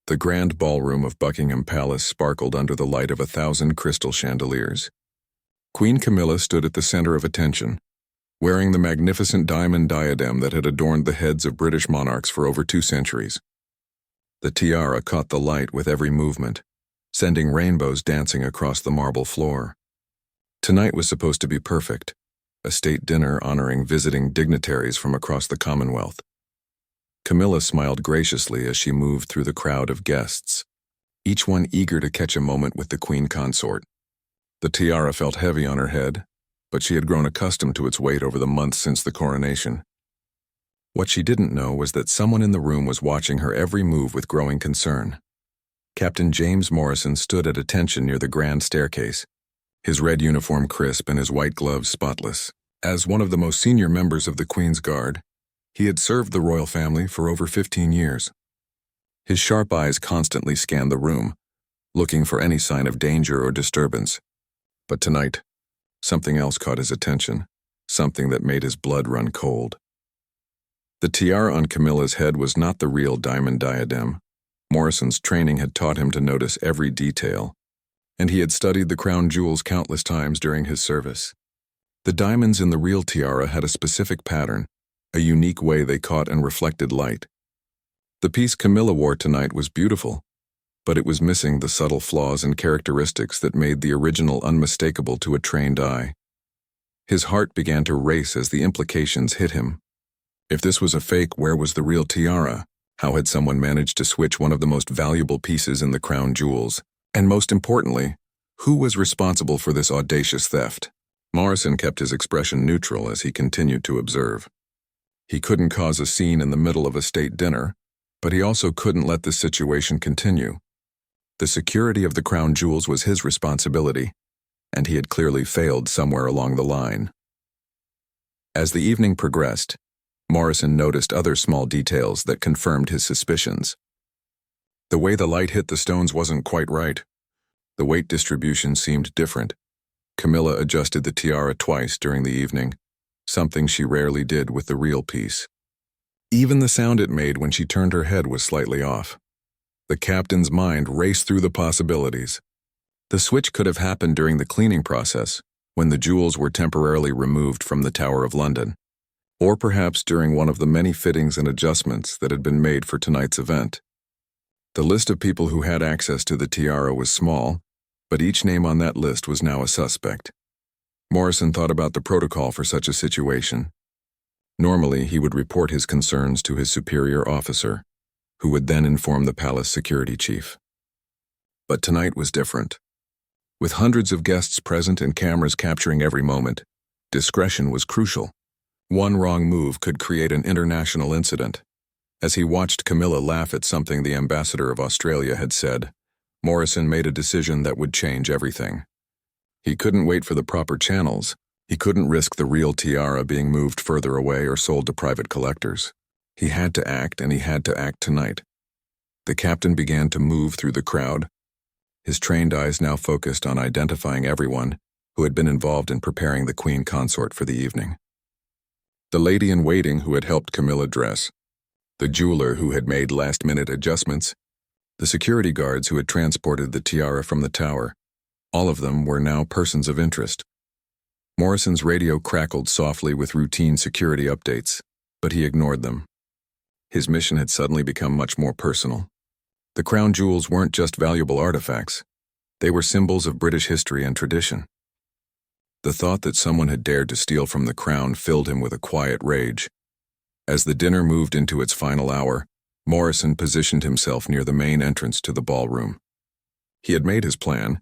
The grand ballroom of Buckingham Palace sparkled under the light of 1,000 crystal chandeliers. Queen Camilla stood at the center of attention, wearing the magnificent diamond diadem that had adorned the heads of British monarchs for over 2 centuries. The tiara caught the light with every movement, sending rainbows dancing across the marble floor. Tonight was supposed to be perfect, a state dinner honoring visiting dignitaries from across the Commonwealth. Camilla smiled graciously as she moved through the crowd of guests, each one eager to catch a moment with the queen consort. The tiara felt heavy on her head, but she had grown accustomed to its weight over the months since the coronation. What she didn't know was that someone in the room was watching her every move with growing concern. Captain James Morrison stood at attention near the grand staircase, his red uniform crisp and his white gloves spotless. As one of the most senior members of the Queen's Guard, he had served the royal family for over 15 years. His sharp eyes constantly scanned the room, looking for any sign of danger or disturbance. But tonight, something else caught his attention, something that made his blood run cold. The tiara on Camilla's head was not the real diamond diadem. Morrison's training had taught him to notice every detail, and he had studied the crown jewels countless times during his service. The diamonds in the real tiara had a specific pattern, a unique way they caught and reflected light. The piece Camilla wore tonight was beautiful, but it was missing the subtle flaws and characteristics that made the original unmistakable to a trained eye. His heart began to race as the implications hit him. If this was a fake, where was the real tiara? How had someone managed to switch one of the most valuable pieces in the crown jewels? And most importantly, who was responsible for this audacious theft? Morrison kept his expression neutral as he continued to observe. He couldn't cause a scene in the middle of a state dinner, but he also couldn't let this situation continue. The security of the crown jewels was his responsibility, and he had clearly failed somewhere along the line. As the evening progressed, Morrison noticed other small details that confirmed his suspicions. The way the light hit the stones wasn't quite right. The weight distribution seemed different. Camilla adjusted the tiara twice during the evening, something she rarely did with the real piece. Even the sound it made when she turned her head was slightly off. The captain's mind raced through the possibilities. The switch could have happened during the cleaning process, when the jewels were temporarily removed from the Tower of London, or perhaps during one of the many fittings and adjustments that had been made for tonight's event. The list of people who had access to the tiara was small, but each name on that list was now a suspect. Morrison thought about the protocol for such a situation. Normally, he would report his concerns to his superior officer, who would then inform the palace security chief. But tonight was different. With hundreds of guests present and cameras capturing every moment, discretion was crucial. One wrong move could create an international incident. As he watched Camilla laugh at something the ambassador of Australia had said, Morrison made a decision that would change everything. He couldn't wait for the proper channels. He couldn't risk the real tiara being moved further away or sold to private collectors. He had to act, and he had to act tonight. The captain began to move through the crowd, his trained eyes now focused on identifying everyone who had been involved in preparing the queen consort for the evening. The lady-in-waiting who had helped Camilla dress, the jeweler who had made last-minute adjustments, the security guards who had transported the tiara from the tower, all of them were now persons of interest. Morrison's radio crackled softly with routine security updates, but he ignored them. His mission had suddenly become much more personal. The crown jewels weren't just valuable artifacts. They were symbols of British history and tradition. The thought that someone had dared to steal from the crown filled him with a quiet rage. As the dinner moved into its final hour, Morrison positioned himself near the main entrance to the ballroom. He had made his plan,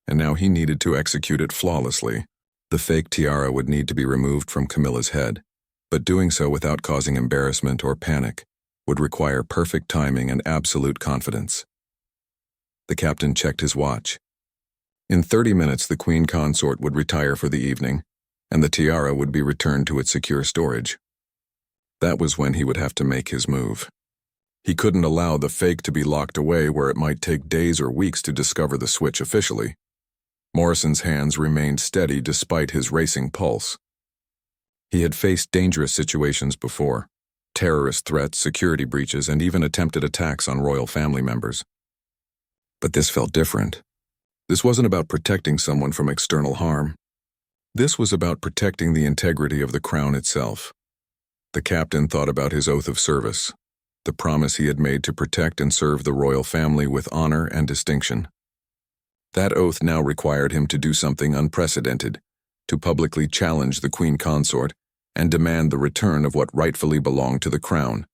and now he needed to execute it flawlessly. The fake tiara would need to be removed from Camilla's head, but doing so without causing embarrassment or panic would require perfect timing and absolute confidence. The captain checked his watch. In 30 minutes, the queen consort would retire for the evening, and the tiara would be returned to its secure storage. That was when he would have to make his move. He couldn't allow the fake to be locked away where it might take days or weeks to discover the switch officially. Morrison's hands remained steady despite his racing pulse. He had faced dangerous situations before, terrorist threats, security breaches, and even attempted attacks on royal family members. But this felt different. This wasn't about protecting someone from external harm. This was about protecting the integrity of the crown itself. The captain thought about his oath of service, the promise he had made to protect and serve the royal family with honor and distinction. That oath now required him to do something unprecedented, to publicly challenge the queen consort and demand the return of what rightfully belonged to the crown.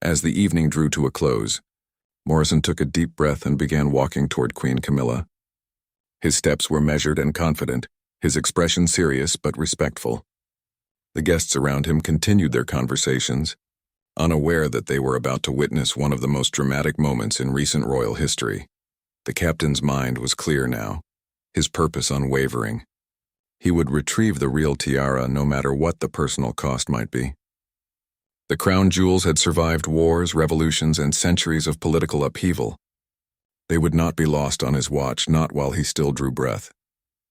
As the evening drew to a close, Morrison took a deep breath and began walking toward Queen Camilla. His steps were measured and confident, his expression serious but respectful. The guests around him continued their conversations, unaware that they were about to witness one of the most dramatic moments in recent royal history. The captain's mind was clear now, his purpose unwavering. He would retrieve the real tiara no matter what the personal cost might be. The crown jewels had survived wars, revolutions, and centuries of political upheaval. They would not be lost on his watch, not while he still drew breath.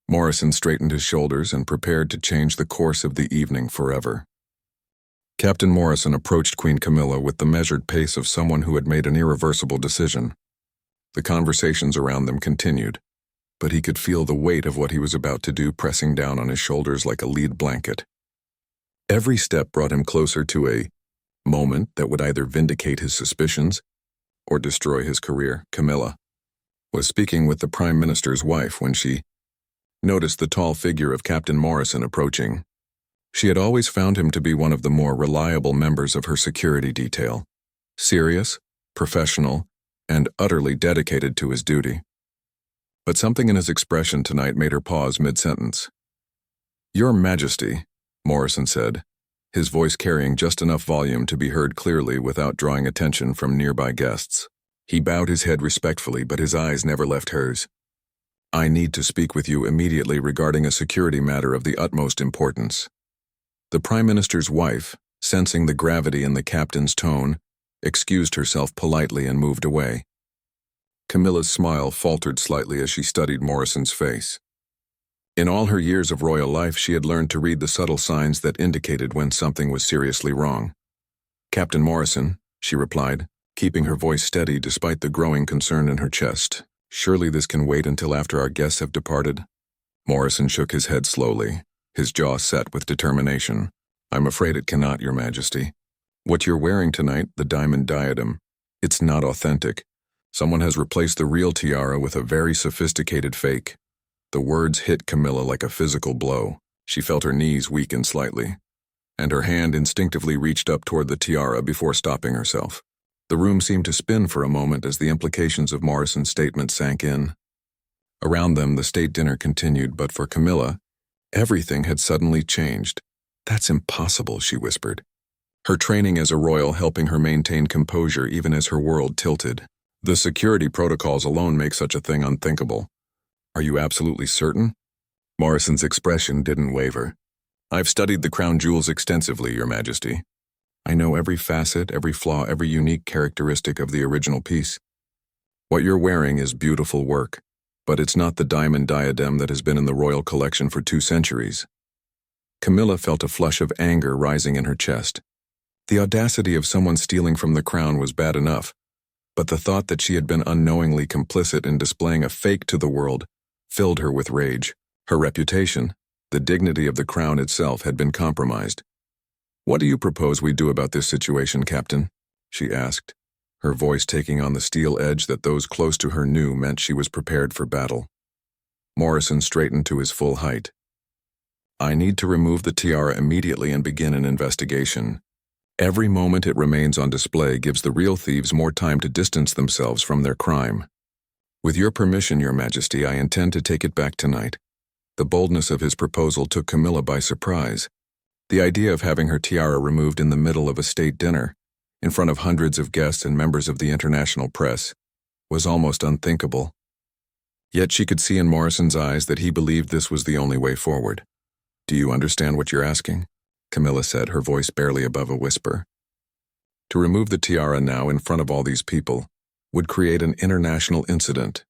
Morrison straightened his shoulders and prepared to change the course of the evening forever. Captain Morrison approached Queen Camilla with the measured pace of someone who had made an irreversible decision. The conversations around them continued, but he could feel the weight of what he was about to do pressing down on his shoulders like a lead blanket. Every step brought him closer to a moment that would either vindicate his suspicions or destroy his career. Camilla was speaking with the Prime Minister's wife when she noticed the tall figure of Captain Morrison approaching. She had always found him to be one of the more reliable members of her security detail, serious, professional, and utterly dedicated to his duty. But something in his expression tonight made her pause mid-sentence. "Your Majesty," Morrison said, his voice carrying just enough volume to be heard clearly without drawing attention from nearby guests. He bowed his head respectfully, but his eyes never left hers. "I need to speak with you immediately regarding a security matter of the utmost importance." The Prime Minister's wife, sensing the gravity in the captain's tone, excused herself politely and moved away. Camilla's smile faltered slightly as she studied Morrison's face. In all her years of royal life, she had learned to read the subtle signs that indicated when something was seriously wrong. "Captain Morrison," she replied, keeping her voice steady despite the growing concern in her chest. "Surely this can wait until after our guests have departed?" Morrison shook his head slowly, his jaw set with determination. "I'm afraid it cannot, Your Majesty. What you're wearing tonight, the diamond diadem, it's not authentic. Someone has replaced the real tiara with a very sophisticated fake." The words hit Camilla like a physical blow. She felt her knees weaken slightly, and her hand instinctively reached up toward the tiara before stopping herself. The room seemed to spin for a moment as the implications of Morrison's statement sank in. Around them, the state dinner continued, but for Camilla, everything had suddenly changed. "That's impossible," she whispered, her training as a royal helping her maintain composure even as her world tilted. "The security protocols alone make such a thing unthinkable." "Are you absolutely certain?" Morrison's expression didn't waver. "I've studied the crown jewels extensively, Your Majesty. I know every facet, every flaw, every unique characteristic of the original piece. What you're wearing is beautiful work, but it's not the diamond diadem that has been in the royal collection for 2 centuries. Camilla felt a flush of anger rising in her chest. The audacity of someone stealing from the crown was bad enough, but the thought that she had been unknowingly complicit in displaying a fake to the world filled her with rage. Her reputation, the dignity of the crown itself, had been compromised. "What do you propose we do about this situation, Captain?" she asked, her voice taking on the steel edge that those close to her knew meant she was prepared for battle. Morrison straightened to his full height. "I need to remove the tiara immediately and begin an investigation. Every moment it remains on display gives the real thieves more time to distance themselves from their crime. With your permission, Your Majesty, I intend to take it back tonight." The boldness of his proposal took Camilla by surprise. The idea of having her tiara removed in the middle of a state dinner, in front of hundreds of guests and members of the international press, was almost unthinkable. Yet she could see in Morrison's eyes that he believed this was the only way forward. "Do you understand what you're asking?" Camilla said, her voice barely above a whisper. "To remove the tiara now in front of all these people would create an international incident.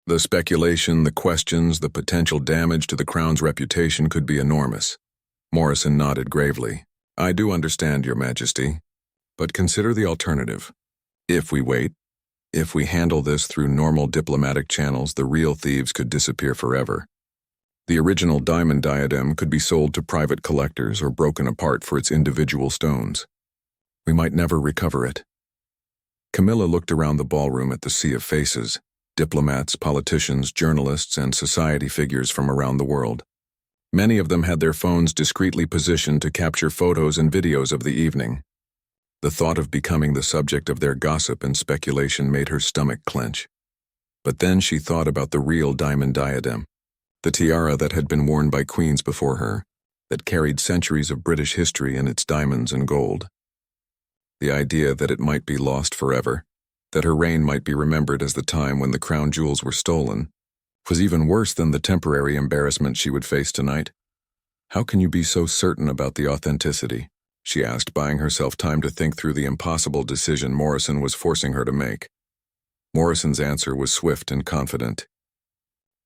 The speculation, the questions, the potential damage to the crown's reputation could be enormous." Morrison nodded gravely. I do understand, Your Majesty, but consider the alternative. If we wait, if we handle this through normal diplomatic channels, the real thieves could disappear forever. The original diamond diadem could be sold to private collectors or broken apart for its individual stones. We might never recover it. Camilla looked around the ballroom at the sea of faces, diplomats, politicians, journalists, and society figures from around the world. Many of them had their phones discreetly positioned to capture photos and videos of the evening. The thought of becoming the subject of their gossip and speculation made her stomach clench. But then she thought about the real diamond diadem, the tiara that had been worn by queens before her, that carried centuries of British history in its diamonds and gold. The idea that it might be lost forever, that her reign might be remembered as the time when the crown jewels were stolen, was even worse than the temporary embarrassment she would face tonight. "How can you be so certain about the authenticity?" she asked, buying herself time to think through the impossible decision Morrison was forcing her to make. Morrison's answer was swift and confident.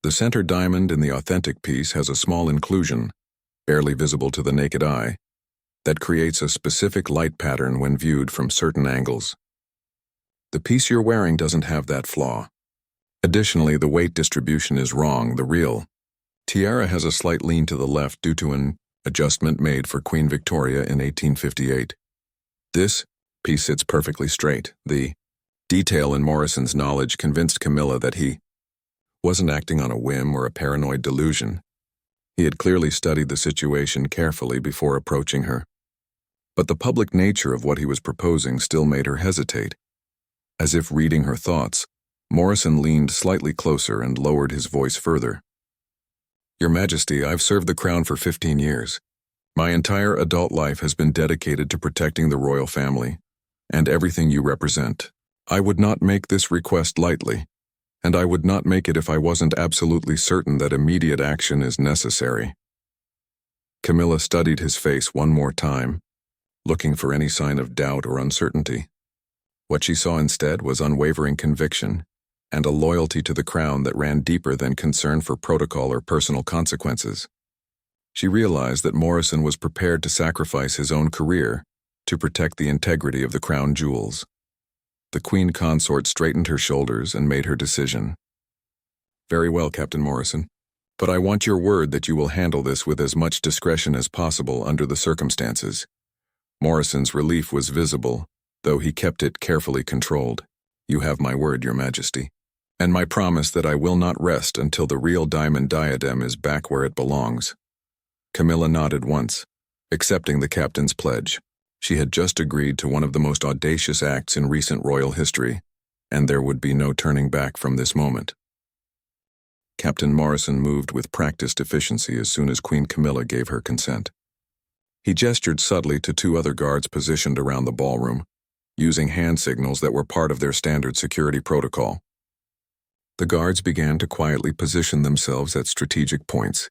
The center diamond in the authentic piece has a small inclusion, barely visible to the naked eye, that creates a specific light pattern when viewed from certain angles. The piece you're wearing doesn't have that flaw. Additionally, the weight distribution is wrong. The real tiara has a slight lean to the left due to an adjustment made for Queen Victoria in 1858. This piece sits perfectly straight. The detail in Morrison's knowledge convinced Camilla that he wasn't acting on a whim or a paranoid delusion. He had clearly studied the situation carefully before approaching her. But the public nature of what he was proposing still made her hesitate. As if reading her thoughts, Morrison leaned slightly closer and lowered his voice further. "Your Majesty, I've served the crown for 15 years. My entire adult life has been dedicated to protecting the royal family and everything you represent. I would not make this request lightly, and I would not make it if I wasn't absolutely certain that immediate action is necessary." Camilla studied his face one more time, looking for any sign of doubt or uncertainty. What she saw instead was unwavering conviction and a loyalty to the crown that ran deeper than concern for protocol or personal consequences. She realized that Morrison was prepared to sacrifice his own career to protect the integrity of the crown jewels. The queen consort straightened her shoulders and made her decision. "Very well, Captain Morrison, but I want your word that you will handle this with as much discretion as possible under the circumstances." Morrison's relief was visible, though he kept it carefully controlled. "You have my word, Your Majesty, and my promise that I will not rest until the real diamond diadem is back where it belongs." Camilla nodded once, accepting the captain's pledge. She had just agreed to one of the most audacious acts in recent royal history, and there would be no turning back from this moment. Captain Morrison moved with practiced efficiency as soon as Queen Camilla gave her consent. He gestured subtly to two other guards positioned around the ballroom, using hand signals that were part of their standard security protocol. The guards began to quietly position themselves at strategic points,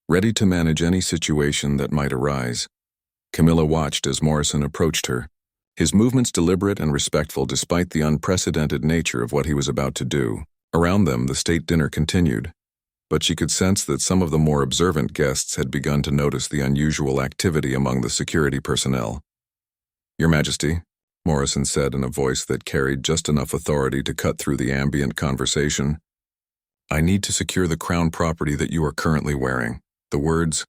ready to manage any situation that might arise. Camilla watched as Morrison approached her, his movements deliberate and respectful despite the unprecedented nature of what he was about to do. Around them, the state dinner continued, but she could sense that some of the more observant guests had begun to notice the unusual activity among the security personnel. "Your Majesty," Morrison said in a voice that carried just enough authority to cut through the ambient conversation, "I need to secure the crown property that you are currently wearing." The words,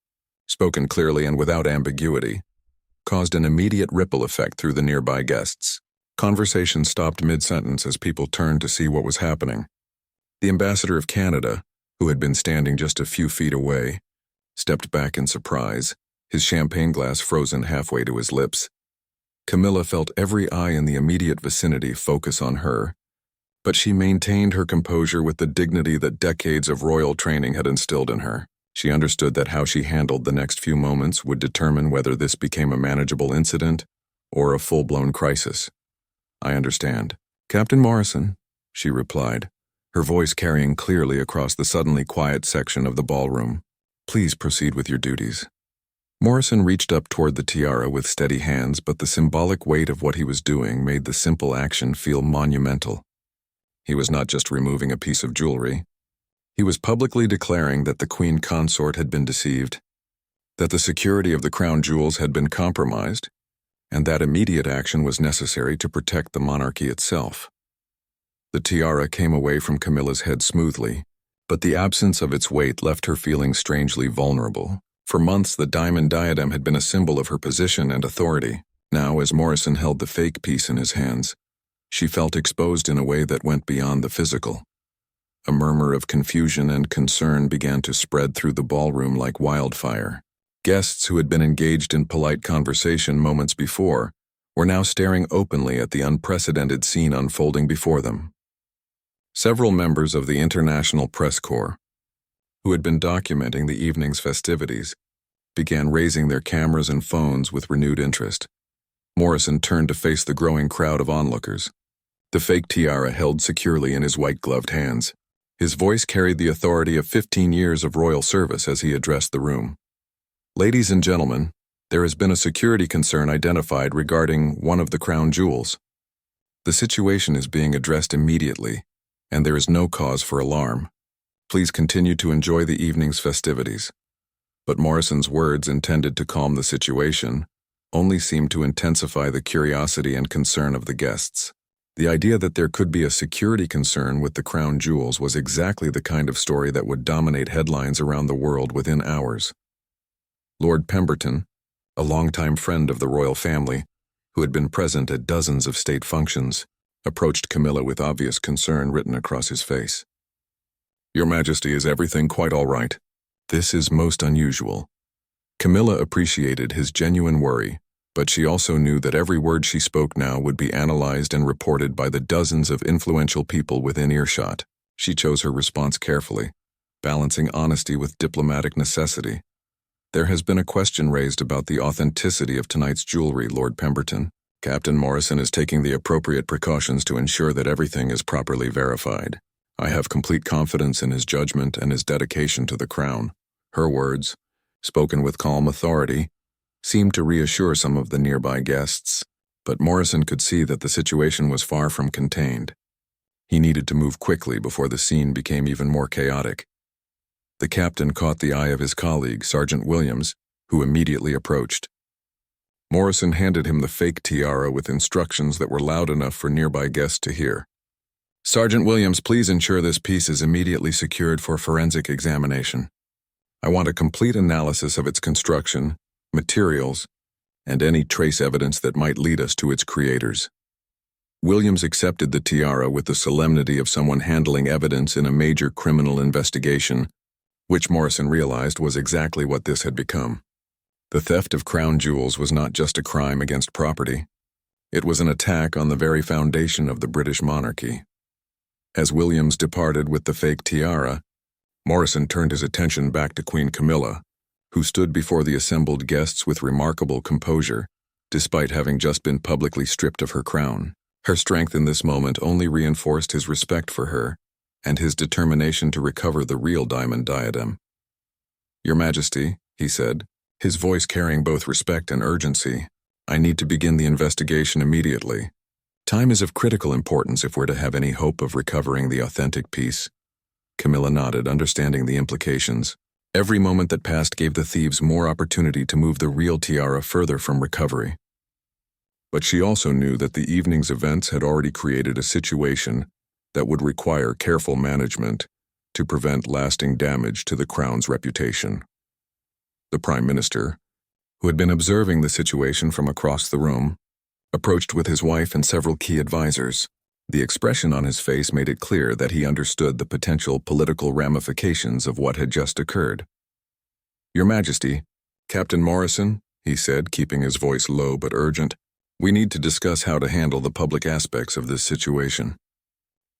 spoken clearly and without ambiguity, caused an immediate ripple effect through the nearby guests. Conversation stopped mid-sentence as people turned to see what was happening. The ambassador of Canada, who had been standing just a few feet away, stepped back in surprise, his champagne glass frozen halfway to his lips. Camilla felt every eye in the immediate vicinity focus on her, but she maintained her composure with the dignity that decades of royal training had instilled in her. She understood that how she handled the next few moments would determine whether this became a manageable incident or a full-blown crisis. "I understand, Captain Morrison," she replied, her voice carrying clearly across the suddenly quiet section of the ballroom. "Please proceed with your duties." Morrison reached up toward the tiara with steady hands, but the symbolic weight of what he was doing made the simple action feel monumental. He was not just removing a piece of jewelry. He was publicly declaring that the queen consort had been deceived. that the security of the crown jewels had been compromised, and that immediate action was necessary to protect the monarchy itself. The tiara came away from Camilla's head smoothly, but the absence of its weight left her feeling strangely vulnerable. For months, the diamond diadem had been a symbol of her position and authority. Now, as Morrison held the fake piece in his hands, she felt exposed in a way that went beyond the physical. A murmur of confusion and concern began to spread through the ballroom like wildfire. Guests who had been engaged in polite conversation moments before were now staring openly at the unprecedented scene unfolding before them. Several members of the International Press Corps, who had been documenting the evening's festivities, began raising their cameras and phones with renewed interest. Morrison turned to face the growing crowd of onlookers, the fake tiara held securely in his white-gloved hands. His voice carried the authority of 15 years of royal service as he addressed the room. Ladies and gentlemen, there has been a security concern identified regarding one of the crown jewels. The situation is being addressed immediately, and there is no cause for alarm. Please continue to enjoy the evening's festivities. But Morrison's words, intended to calm the situation, only seemed to intensify the curiosity and concern of the guests. The idea that there could be a security concern with the crown jewels was exactly the kind of story that would dominate headlines around the world within hours. Lord Pemberton, a longtime friend of the royal family, who had been present at dozens of state functions, approached Camilla with obvious concern written across his face. "Your Majesty, is everything quite all right? This is most unusual." Camilla appreciated his genuine worry, but she also knew that every word she spoke now would be analyzed and reported by the dozens of influential people within earshot. She chose her response carefully, balancing honesty with diplomatic necessity. "There has been a question raised about the authenticity of tonight's jewelry, Lord Pemberton. Captain Morrison is taking the appropriate precautions to ensure that everything is properly verified. I have complete confidence in his judgment and his dedication to the crown." Her words, spoken with calm authority, seemed to reassure some of the nearby guests, but Morrison could see that the situation was far from contained. He needed to move quickly before the scene became even more chaotic. The captain caught the eye of his colleague, Sergeant Williams, who immediately approached. Morrison handed him the fake tiara with instructions that were loud enough for nearby guests to hear. "Sergeant Williams, please ensure this piece is immediately secured for forensic examination. I want a complete analysis of its construction, materials, and any trace evidence that might lead us to its creators." Williams accepted the tiara with the solemnity of someone handling evidence in a major criminal investigation, which Morrison realized was exactly what this had become. The theft of crown jewels was not just a crime against property. It was an attack on the very foundation of the British monarchy. As Williams departed with the fake tiara, Morrison turned his attention back to Queen Camilla, who stood before the assembled guests with remarkable composure, despite having just been publicly stripped of her crown. Her strength in this moment only reinforced his respect for her and his determination to recover the real diamond diadem. "Your Majesty," he said, his voice carrying both respect and urgency, "I need to begin the investigation immediately. Time is of critical importance if we're to have any hope of recovering the authentic piece." Camilla nodded, understanding the implications. Every moment that passed gave the thieves more opportunity to move the real tiara further from recovery. But she also knew that the evening's events had already created a situation that would require careful management to prevent lasting damage to the crown's reputation. The Prime Minister, who had been observing the situation from across the room, approached with his wife and several key advisors. The expression on his face made it clear that he understood the potential political ramifications of what had just occurred. "Your Majesty, Captain Morrison," he said, keeping his voice low but urgent, "we need to discuss how to handle the public aspects of this situation.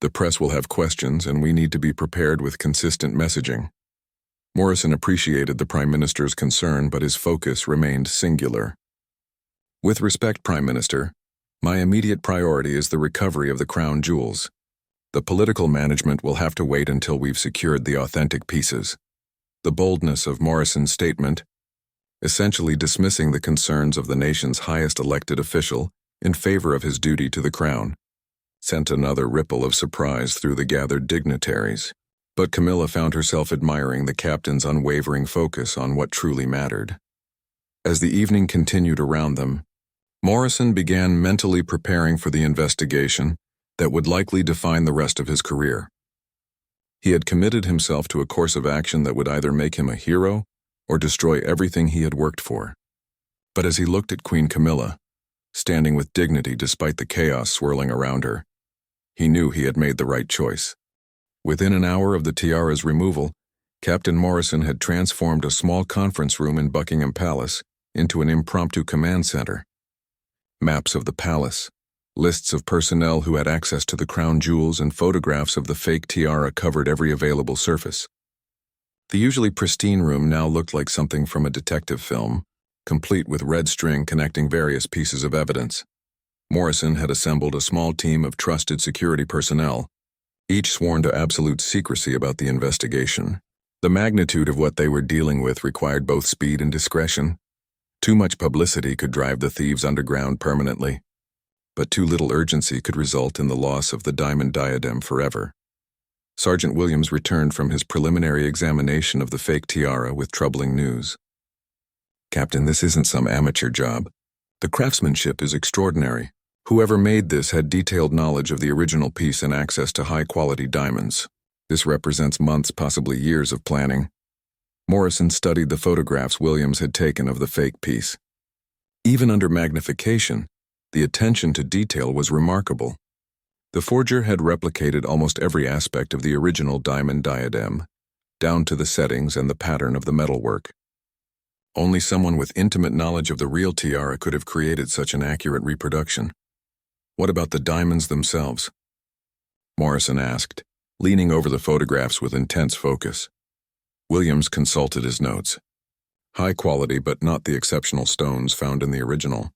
The press will have questions, and we need to be prepared with consistent messaging." Morrison appreciated the Prime Minister's concern, but his focus remained singular. "With respect, Prime Minister, my immediate priority is the recovery of the crown jewels. The political management will have to wait until we've secured the authentic pieces." The boldness of Morrison's statement, essentially dismissing the concerns of the nation's highest elected official in favor of his duty to the crown, sent another ripple of surprise through the gathered dignitaries. But Camilla found herself admiring the captain's unwavering focus on what truly mattered. As the evening continued around them, Morrison began mentally preparing for the investigation that would likely define the rest of his career. He had committed himself to a course of action that would either make him a hero or destroy everything he had worked for. But as he looked at Queen Camilla, standing with dignity despite the chaos swirling around her, he knew he had made the right choice. Within an hour of the Tiara's removal, Captain Morrison had transformed a small conference room in Buckingham Palace into an impromptu command center. Maps of the palace, lists of personnel who had access to the crown jewels, and photographs of the fake tiara covered every available surface. The usually pristine room now looked like something from a detective film, complete with red string connecting various pieces of evidence. Morrison had assembled a small team of trusted security personnel, each sworn to absolute secrecy about the investigation. The magnitude of what they were dealing with required both speed and discretion. Too much publicity could drive the thieves underground permanently, but too little urgency could result in the loss of the diamond diadem forever. Sergeant Williams returned from his preliminary examination of the fake tiara with troubling news. "Captain, this isn't some amateur job. The craftsmanship is extraordinary. Whoever made this had detailed knowledge of the original piece and access to high-quality diamonds. This represents months, possibly years of planning." Morrison studied the photographs Williams had taken of the fake piece. Even under magnification, the attention to detail was remarkable. The forger had replicated almost every aspect of the original diamond diadem, down to the settings and the pattern of the metalwork. Only someone with intimate knowledge of the real tiara could have created such an accurate reproduction. "What about the diamonds themselves?" Morrison asked, leaning over the photographs with intense focus. Williams consulted his notes. "High quality, but not the exceptional stones found in the original.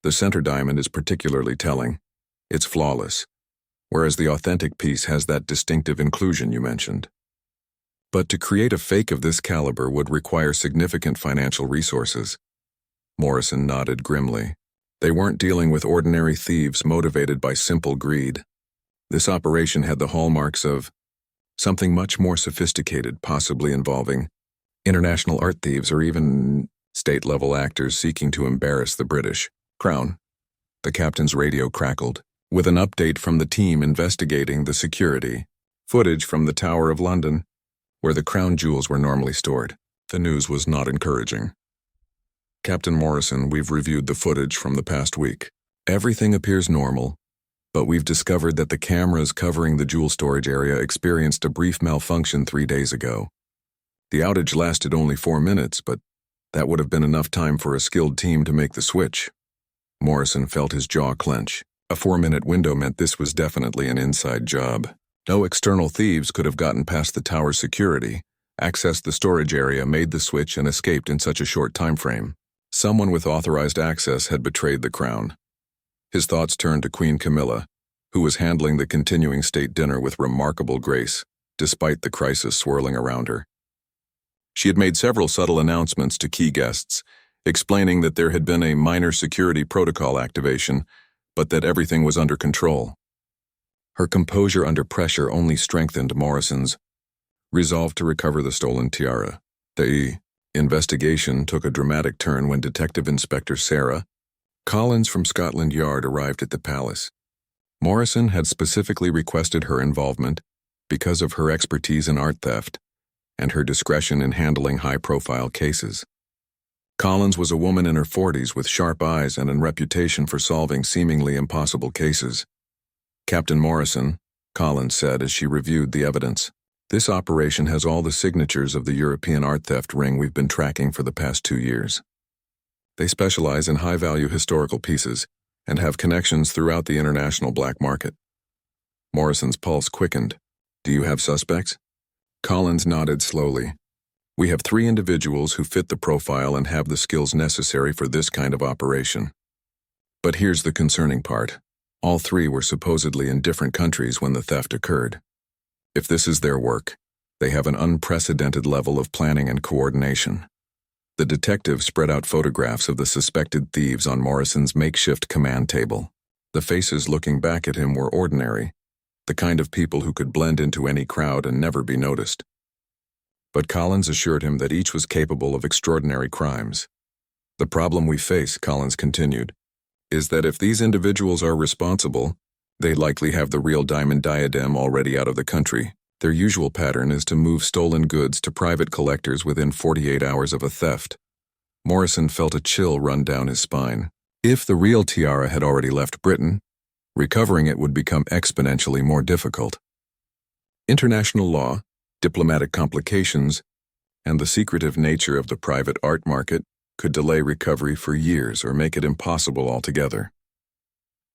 The center diamond is particularly telling. It's flawless, whereas the authentic piece has that distinctive inclusion you mentioned. But to create a fake of this caliber would require significant financial resources." Morrison nodded grimly. They weren't dealing with ordinary thieves motivated by simple greed. This operation had the hallmarks of something much more sophisticated, possibly involving international art thieves or even state-level actors seeking to embarrass the British Crown. The captain's radio crackled, with an update from the team investigating the security footage from the Tower of London, where the crown jewels were normally stored. The news was not encouraging. "Captain Morrison, we've reviewed the footage from the past week. Everything appears normal, but we've discovered that the cameras covering the jewel storage area experienced a brief malfunction 3 days ago. The outage lasted only 4 minutes, but that would have been enough time for a skilled team to make the switch." Morrison felt his jaw clench. A 4-minute window meant this was definitely an inside job. No external thieves could have gotten past the tower's security, accessed the storage area, made the switch, and escaped in such a short time frame. Someone with authorized access had betrayed the crown. His thoughts turned to Queen Camilla, who was handling the continuing state dinner with remarkable grace, despite the crisis swirling around her. She had made several subtle announcements to key guests, explaining that there had been a minor security protocol activation, but that everything was under control. Her composure under pressure only strengthened Morrison's resolve to recover the stolen tiara. The investigation took a dramatic turn when Detective Inspector Sarah Collins from Scotland Yard arrived at the palace. Morrison had specifically requested her involvement because of her expertise in art theft and her discretion in handling high-profile cases. Collins was a woman in her 40s with sharp eyes and a reputation for solving seemingly impossible cases. "Captain Morrison," Collins said as she reviewed the evidence, "this operation has all the signatures of the European art theft ring we've been tracking for the past 2 years. They specialize in high-value historical pieces and have connections throughout the international black market." Morrison's pulse quickened. "Do you have suspects?" Collins nodded slowly. "We have 3 individuals who fit the profile and have the skills necessary for this kind of operation. But here's the concerning part. All 3 were supposedly in different countries when the theft occurred. If this is their work, they have an unprecedented level of planning and coordination." The detective spread out photographs of the suspected thieves on Morrison's makeshift command table. The faces looking back at him were ordinary, the kind of people who could blend into any crowd and never be noticed. But Collins assured him that each was capable of extraordinary crimes. The problem we face, Collins continued, is that if these individuals are responsible, they likely have the real diamond diadem already out of the country. Their usual pattern is to move stolen goods to private collectors within 48 hours of a theft. Morrison felt a chill run down his spine. If the real Tiara had already left Britain, recovering it would become exponentially more difficult. International law, diplomatic complications, and the secretive nature of the private art market could delay recovery for years or make it impossible altogether.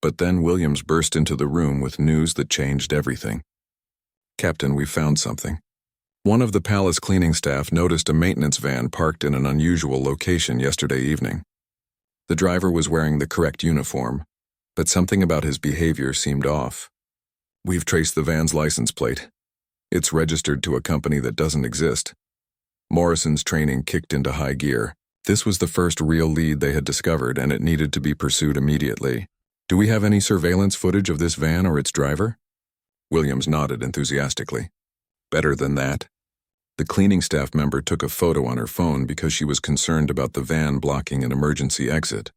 But then Williams burst into the room with news that changed everything. "Captain, we found something." One of the palace cleaning staff noticed a maintenance van parked in an unusual location yesterday evening. The driver was wearing the correct uniform, but something about his behavior seemed off. "We've traced the van's license plate. It's registered to a company that doesn't exist." Morrison's training kicked into high gear. This was the first real lead they had discovered, and it needed to be pursued immediately. "Do we have any surveillance footage of this van or its driver?" Williams nodded enthusiastically. "Better than that." The cleaning staff member took a photo on her phone because she was concerned about the van blocking an emergency exit.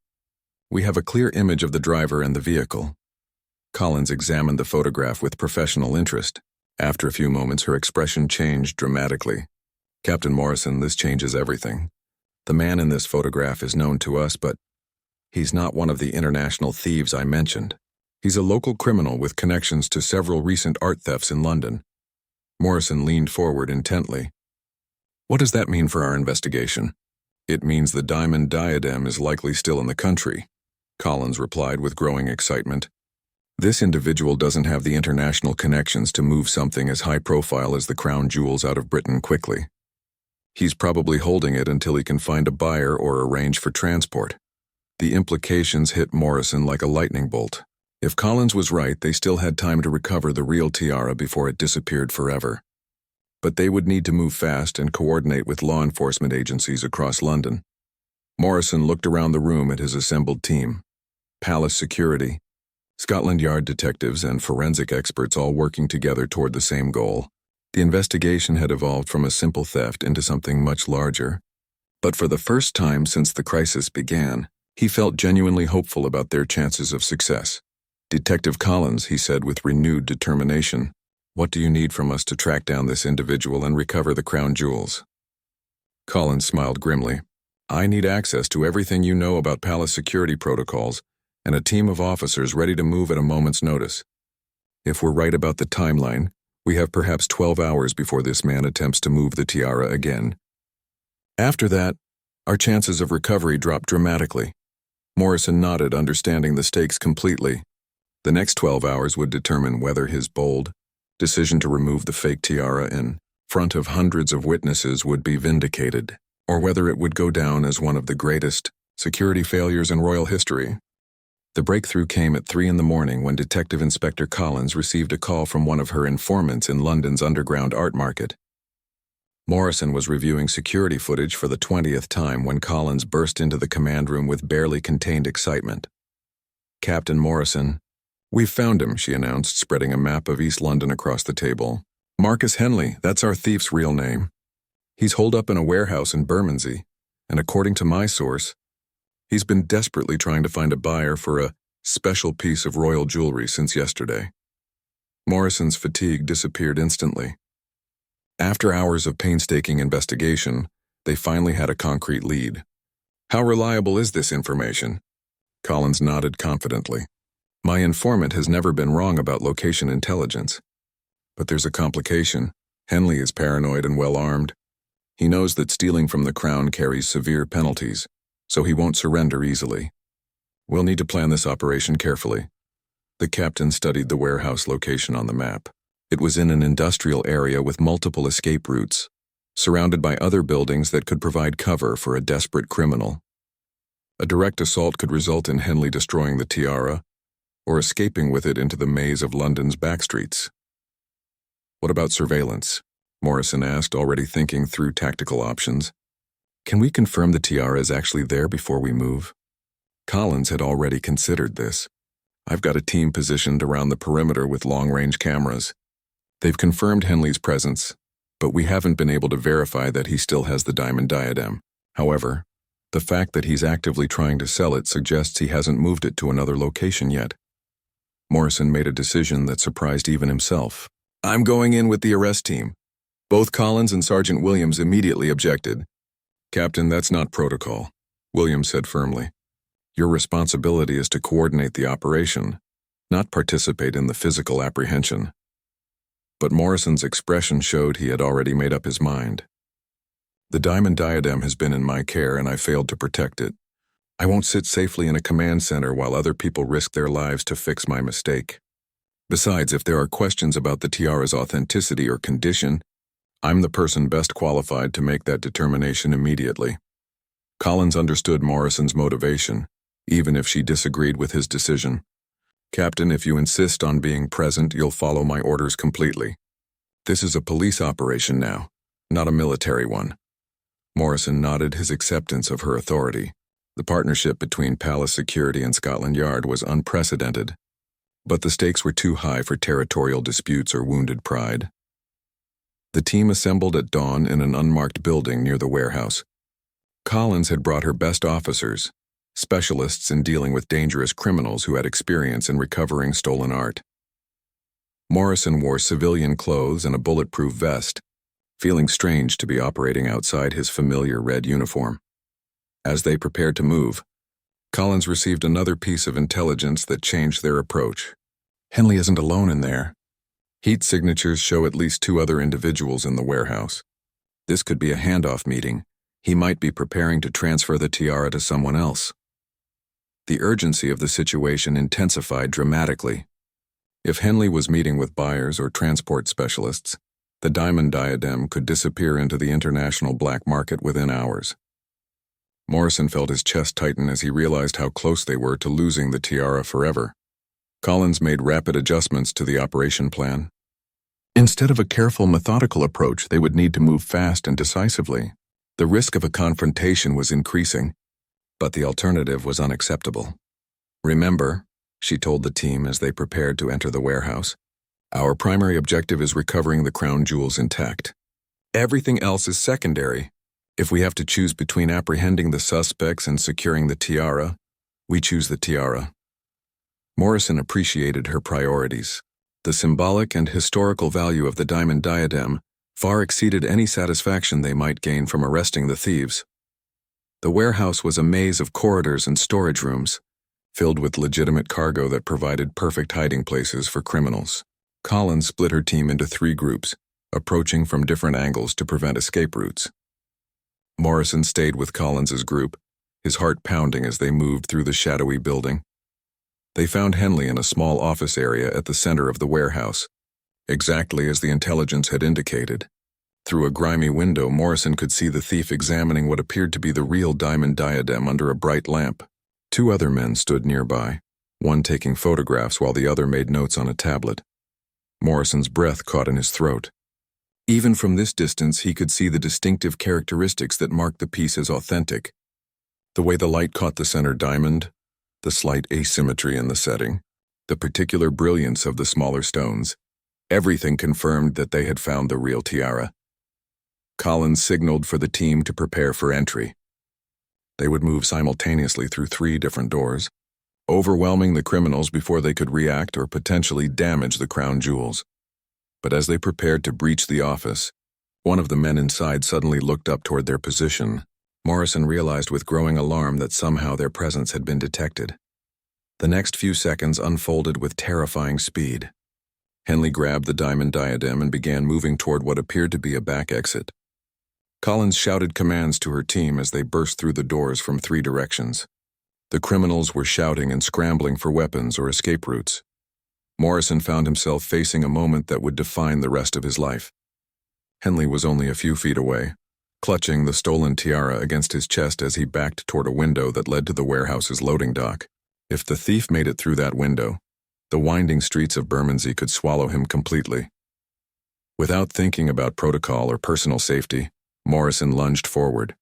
"We have a clear image of the driver and the vehicle." Collins examined the photograph with professional interest. After a few moments, her expression changed dramatically. "Captain Morrison, this changes everything. The man in this photograph is known to us, but he's not one of the international thieves I mentioned. He's a local criminal with connections to several recent art thefts in London." Morrison leaned forward intently. "What does that mean for our investigation?" "It means the diamond diadem is likely still in the country," Collins replied with growing excitement. "This individual doesn't have the international connections to move something as high profile as the crown jewels out of Britain quickly. He's probably holding it until he can find a buyer or arrange for transport." The implications hit Morrison like a lightning bolt. If Collins was right, they still had time to recover the real Tiara before it disappeared forever. But they would need to move fast and coordinate with law enforcement agencies across London. Morrison looked around the room at his assembled team. Palace security, Scotland Yard detectives, and forensic experts all working together toward the same goal. The investigation had evolved from a simple theft into something much larger. But for the first time since the crisis began, he felt genuinely hopeful about their chances of success. "Detective Collins," he said with renewed determination, "what do you need from us to track down this individual and recover the crown jewels?" Collins smiled grimly. "I need access to everything you know about palace security protocols and a team of officers ready to move at a moment's notice. If we're right about the timeline, we have perhaps 12 hours before this man attempts to move the Tiara again. After that, our chances of recovery drop dramatically." Morrison nodded, understanding the stakes completely. The next 12 hours would determine whether his bold decision to remove the fake Tiara in front of hundreds of witnesses would be vindicated, or whether it would go down as one of the greatest security failures in royal history. The breakthrough came at 3 a.m. when Detective Inspector Collins received a call from one of her informants in London's underground art market. Morrison was reviewing security footage for the 20th time when Collins burst into the command room with barely contained excitement. "Captain Morrison, we've found him," she announced, spreading a map of East London across the table. "Marcus Henley, that's our thief's real name. He's holed up in a warehouse in Bermondsey, and according to my source, he's been desperately trying to find a buyer for a special piece of royal jewelry since yesterday." Morrison's fatigue disappeared instantly. After hours of painstaking investigation, they finally had a concrete lead. "How reliable is this information?" Collins nodded confidently. "My informant has never been wrong about location intelligence. But there's a complication. Henley is paranoid and well-armed. He knows that stealing from the crown carries severe penalties, so he won't surrender easily. We'll need to plan this operation carefully." The captain studied the warehouse location on the map. It was in an industrial area with multiple escape routes, surrounded by other buildings that could provide cover for a desperate criminal. A direct assault could result in Henley destroying the Tiara, or escaping with it into the maze of London's backstreets. "What about surveillance?" Morrison asked, already thinking through tactical options. "Can we confirm the Tiara is actually there before we move?" Collins had already considered this. "I've got a team positioned around the perimeter with long-range cameras. They've confirmed Henley's presence, but we haven't been able to verify that he still has the diamond diadem. However, The fact that he's actively trying to sell it suggests he hasn't moved it to another location yet. Morrison made a decision that surprised even himself. "I'm going in with the arrest team." Both Collins and Sergeant Williams immediately objected. "Captain, that's not protocol," Williams said firmly. "Your responsibility is to coordinate the operation, not participate in the physical apprehension." But Morrison's expression showed he had already made up his mind. "The diamond diadem has been in my care and I failed to protect it. I won't sit safely in a command center while other people risk their lives to fix my mistake. Besides, if there are questions about the tiara's authenticity or condition, I'm the person best qualified to make that determination immediately." Collins understood Morrison's motivation, even if she disagreed with his decision. "Captain, if you insist on being present, you'll follow my orders completely. This is a police operation now, not a military one." Morrison nodded his acceptance of her authority. The partnership between Palace Security and Scotland Yard was unprecedented, but the stakes were too high for territorial disputes or wounded pride. The team assembled at dawn in an unmarked building near the warehouse. Collins had brought her best officers, specialists in dealing with dangerous criminals who had experience in recovering stolen art. Morrison wore civilian clothes and a bulletproof vest, feeling strange to be operating outside his familiar red uniform. As they prepared to move, Collins received another piece of intelligence that changed their approach. "Henley isn't alone in there. Heat signatures show at least 2 other individuals in the warehouse. This could be a handoff meeting. He might be preparing to transfer the tiara to someone else." The urgency of the situation intensified dramatically. If Henley was meeting with buyers or transport specialists, the diamond diadem could disappear into the international black market within hours. Morrison felt his chest tighten as he realized how close they were to losing the tiara forever. Collins made rapid adjustments to the operation plan. Instead of a careful, methodical approach, they would need to move fast and decisively. The risk of a confrontation was increasing, but the alternative was unacceptable. "Remember," she told the team as they prepared to enter the warehouse, "our primary objective is recovering the crown jewels intact. Everything else is secondary. If we have to choose between apprehending the suspects and securing the tiara, we choose the tiara." Morrison appreciated her priorities. The symbolic and historical value of the diamond diadem far exceeded any satisfaction they might gain from arresting the thieves. The warehouse was a maze of corridors and storage rooms, filled with legitimate cargo that provided perfect hiding places for criminals. Collins split her team into 3 groups, approaching from different angles to prevent escape routes. Morrison stayed with Collins's group, his heart pounding as they moved through the shadowy building. They found Henley in a small office area at the center of the warehouse, exactly as the intelligence had indicated. Through a grimy window, Morrison could see the thief examining what appeared to be the real diamond diadem under a bright lamp. 2 other men stood nearby, one taking photographs while the other made notes on a tablet. Morrison's breath caught in his throat. Even from this distance, he could see the distinctive characteristics that marked the piece as authentic. The way the light caught the center diamond, the slight asymmetry in the setting, the particular brilliance of the smaller stones. Everything confirmed that they had found the real tiara. Collins signaled for the team to prepare for entry. They would move simultaneously through 3 different doors, overwhelming the criminals before they could react or potentially damage the crown jewels. But as they prepared to breach the office, one of the men inside suddenly looked up toward their position. Morrison realized with growing alarm that somehow their presence had been detected. The next few seconds unfolded with terrifying speed. Henley grabbed the diamond diadem and began moving toward what appeared to be a back exit. Collins shouted commands to her team as they burst through the doors from 3 directions. The criminals were shouting and scrambling for weapons or escape routes. Morrison found himself facing a moment that would define the rest of his life. Henley was only a few feet away, clutching the stolen tiara against his chest as he backed toward a window that led to the warehouse's loading dock. If the thief made it through that window, the winding streets of Bermondsey could swallow him completely. Without thinking about protocol or personal safety, Morrison lunged forward.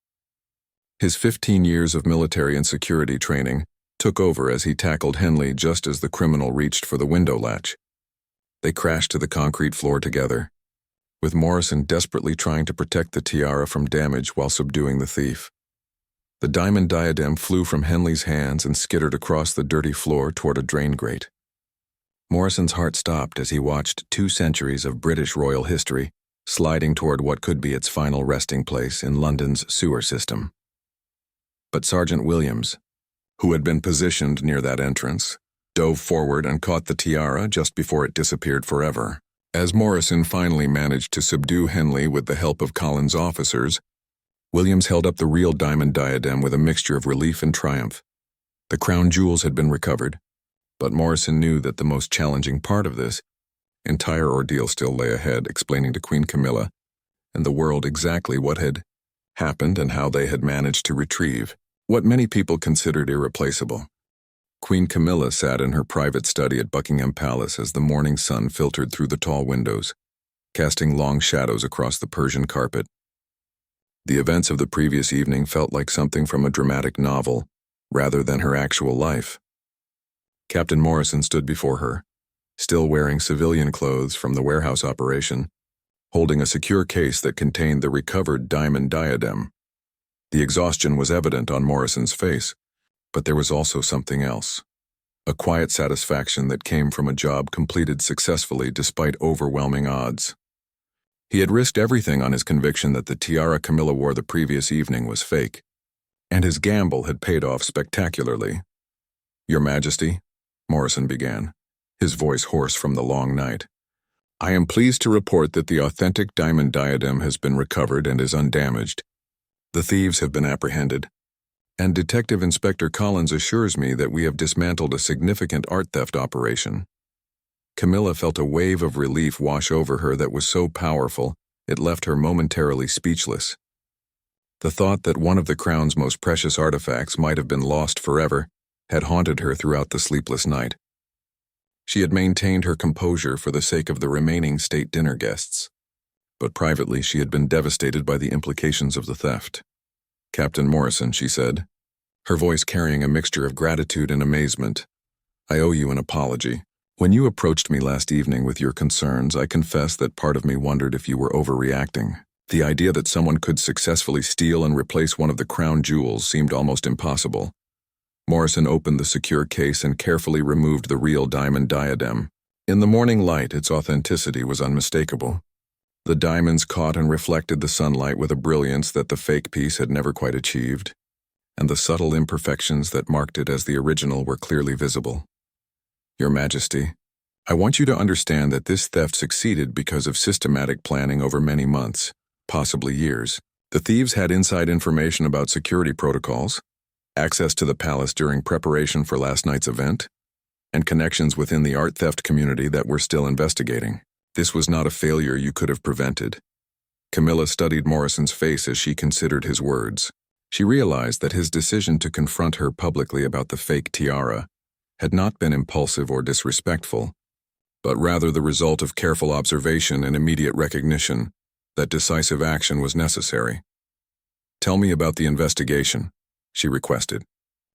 His 15 years of military and security training took over as he tackled Henley just as the criminal reached for the window latch. They crashed to the concrete floor together, with Morrison desperately trying to protect the tiara from damage while subduing the thief. The diamond diadem flew from Henley's hands and skittered across the dirty floor toward a drain grate. Morrison's heart stopped as he watched 2 centuries of British royal history sliding toward what could be its final resting place in London's sewer system. But Sergeant Williams, who had been positioned near that entrance, dove forward and caught the tiara just before it disappeared forever. As Morrison finally managed to subdue Henley with the help of Collins' officers, Williams held up the real diamond diadem with a mixture of relief and triumph. The crown jewels had been recovered, but Morrison knew that the most challenging part of this entire ordeal still lay ahead, explaining to Queen Camilla and the world exactly what had happened and how they had managed to retrieve what many people considered irreplaceable. Queen Camilla sat in her private study at Buckingham Palace as the morning sun filtered through the tall windows, casting long shadows across the Persian carpet. The events of the previous evening felt like something from a dramatic novel, rather than her actual life. Captain Morrison stood before her, still wearing civilian clothes from the warehouse operation, holding a secure case that contained the recovered diamond diadem. The exhaustion was evident on Morrison's face, but there was also something else. A quiet satisfaction that came from a job completed successfully despite overwhelming odds. He had risked everything on his conviction that the tiara Camilla wore the previous evening was fake, and his gamble had paid off spectacularly. "Your Majesty," Morrison began, his voice hoarse from the long night, "I am pleased to report that the authentic diamond diadem has been recovered and is undamaged. The thieves have been apprehended, and Detective Inspector Collins assures me that we have dismantled a significant art theft operation." Camilla felt a wave of relief wash over her that was so powerful it left her momentarily speechless. The thought that one of the crown's most precious artifacts might have been lost forever had haunted her throughout the sleepless night. She had maintained her composure for the sake of the remaining state dinner guests, but privately she had been devastated by the implications of the theft. "Captain Morrison," she said, her voice carrying a mixture of gratitude and amazement, "I owe you an apology. When you approached me last evening with your concerns, I confess that part of me wondered if you were overreacting. The idea that someone could successfully steal and replace one of the crown jewels seemed almost impossible." Morrison opened the secure case and carefully removed the real diamond diadem. In the morning light, its authenticity was unmistakable. The diamonds caught and reflected the sunlight with a brilliance that the fake piece had never quite achieved, and the subtle imperfections that marked it as the original were clearly visible. "Your Majesty, I want you to understand that this theft succeeded because of systematic planning over many months, possibly years. The thieves had inside information about security protocols, access to the palace during preparation for last night's event, and connections within the art theft community that we're still investigating. This was not a failure you could have prevented." Camilla studied Morrison's face as she considered his words. She realized that his decision to confront her publicly about the fake tiara had not been impulsive or disrespectful, but rather the result of careful observation and immediate recognition that decisive action was necessary. "Tell me about the investigation," she requested,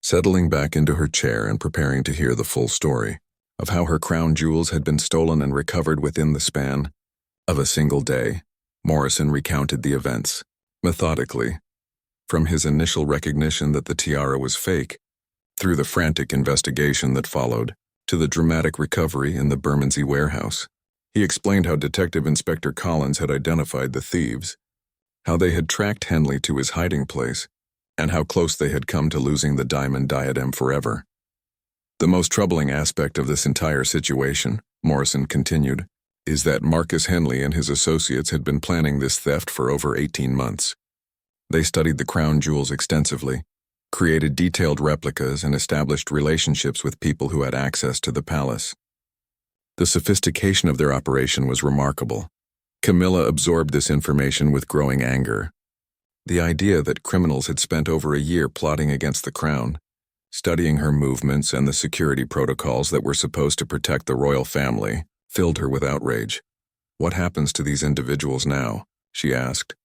settling back into her chair and preparing to hear the full story of how her crown jewels had been stolen and recovered within the span of a single day. Morrison recounted the events, methodically, from his initial recognition that the tiara was fake, through the frantic investigation that followed, to the dramatic recovery in the Bermondsey warehouse. He explained how Detective Inspector Collins had identified the thieves, how they had tracked Henley to his hiding place, and how close they had come to losing the diamond diadem forever. "The most troubling aspect of this entire situation," Morrison continued, "is that Marcus Henley and his associates had been planning this theft for over 18 months. They studied the crown jewels extensively, created detailed replicas, and established relationships with people who had access to the palace. The sophistication of their operation was remarkable." Camilla absorbed this information with growing anger. The idea that criminals had spent over a year plotting against the crown, studying her movements and the security protocols that were supposed to protect the royal family, filled her with outrage. "What happens to these individuals now?" she asked,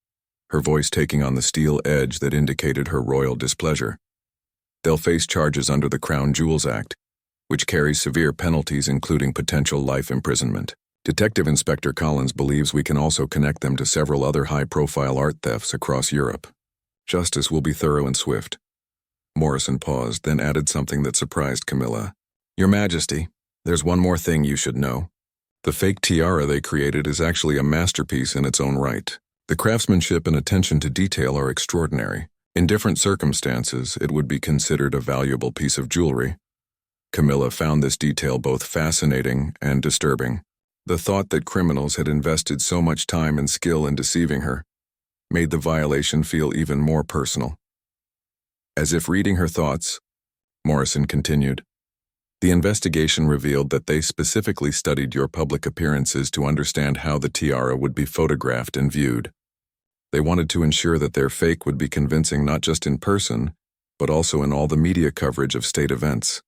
her voice taking on the steel edge that indicated her royal displeasure. "They'll face charges under the Crown Jewels Act, which carries severe penalties including potential life imprisonment. Detective Inspector Collins believes we can also connect them to several other high-profile art thefts across Europe. Justice will be thorough and swift." Morrison paused, then added something that surprised Camilla. Your Majesty, there's one more thing you should know. The fake tiara they created is actually a masterpiece in its own right. The craftsmanship and attention to detail are extraordinary. In different circumstances, it would be considered a valuable piece of jewelry. Camilla found this detail both fascinating and disturbing. The thought that criminals had invested so much time and skill in deceiving her made the violation feel even more personal. As if reading her thoughts, Morrison continued, the investigation revealed that they specifically studied your public appearances to understand how the tiara would be photographed and viewed. They wanted to ensure that their fake would be convincing not just in person, but also in all the media coverage of state events.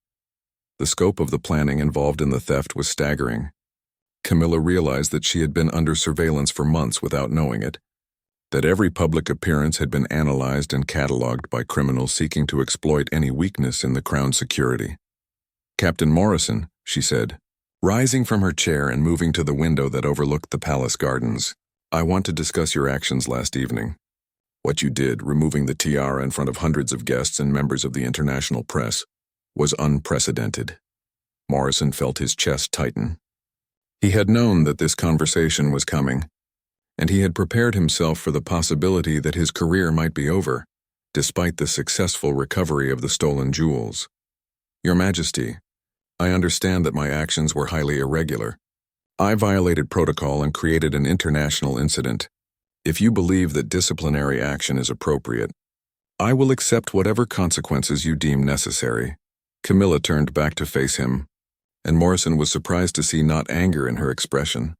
The scope of the planning involved in the theft was staggering. Camilla realized that she had been under surveillance for months without knowing it, that every public appearance had been analyzed and cataloged by criminals seeking to exploit any weakness in the Crown's security. Captain Morrison, she said, rising from her chair and moving to the window that overlooked the palace gardens, I want to discuss your actions last evening. What you did, removing the tiara in front of hundreds of guests and members of the international press, was unprecedented. Morrison felt his chest tighten. He had known that this conversation was coming, and he had prepared himself for the possibility that his career might be over, despite the successful recovery of the stolen jewels. Your Majesty, I understand that my actions were highly irregular. I violated protocol and created an international incident. If you believe that disciplinary action is appropriate, I will accept whatever consequences you deem necessary. Camilla turned back to face him, and Morrison was surprised to see not anger in her expression,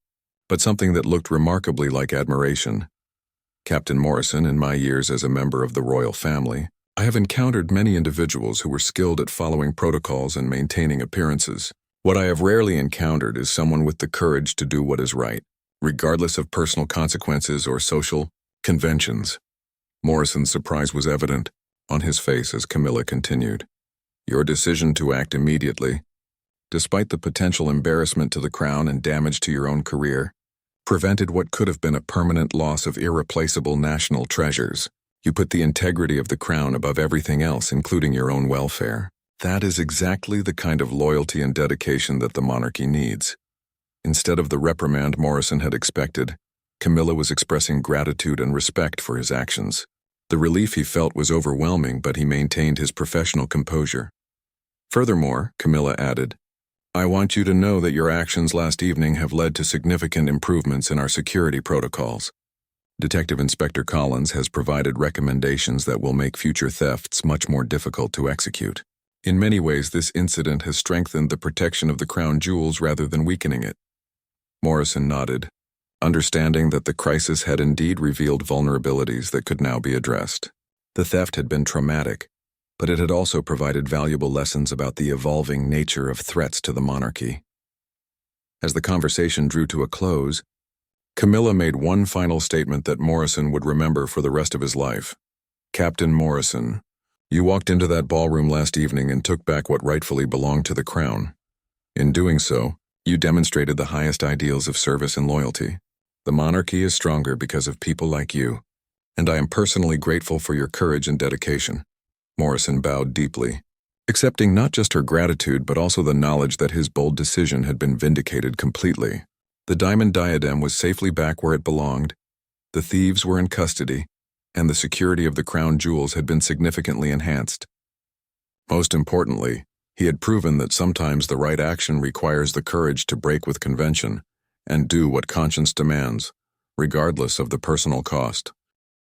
but something that looked remarkably like admiration. Captain Morrison, in my years as a member of the royal family, I have encountered many individuals who were skilled at following protocols and maintaining appearances. What I have rarely encountered is someone with the courage to do what is right, regardless of personal consequences or social conventions. Morrison's surprise was evident on his face as Camilla continued. Your decision to act immediately, despite the potential embarrassment to the Crown and damage to your own career, prevented what could have been a permanent loss of irreplaceable national treasures. You put the integrity of the Crown above everything else, including your own welfare. That is exactly the kind of loyalty and dedication that the monarchy needs. Instead of the reprimand Morrison had expected, Camilla was expressing gratitude and respect for his actions. The relief he felt was overwhelming, but he maintained his professional composure. Furthermore, Camilla added, I want you to know that your actions last evening have led to significant improvements in our security protocols. Detective Inspector Collins has provided recommendations that will make future thefts much more difficult to execute. In many ways, this incident has strengthened the protection of the crown jewels rather than weakening it. Morrison nodded, understanding that the crisis had indeed revealed vulnerabilities that could now be addressed. The theft had been traumatic, but it had also provided valuable lessons about the evolving nature of threats to the monarchy. As the conversation drew to a close, Camilla made one final statement that Morrison would remember for the rest of his life. Captain Morrison, you walked into that ballroom last evening and took back what rightfully belonged to the crown. In doing so, you demonstrated the highest ideals of service and loyalty. The monarchy is stronger because of people like you, and I am personally grateful for your courage and dedication. Morrison bowed deeply, accepting not just her gratitude but also the knowledge that his bold decision had been vindicated completely. The diamond diadem was safely back where it belonged, the thieves were in custody, and the security of the crown jewels had been significantly enhanced. Most importantly, he had proven that sometimes the right action requires the courage to break with convention and do what conscience demands, regardless of the personal cost.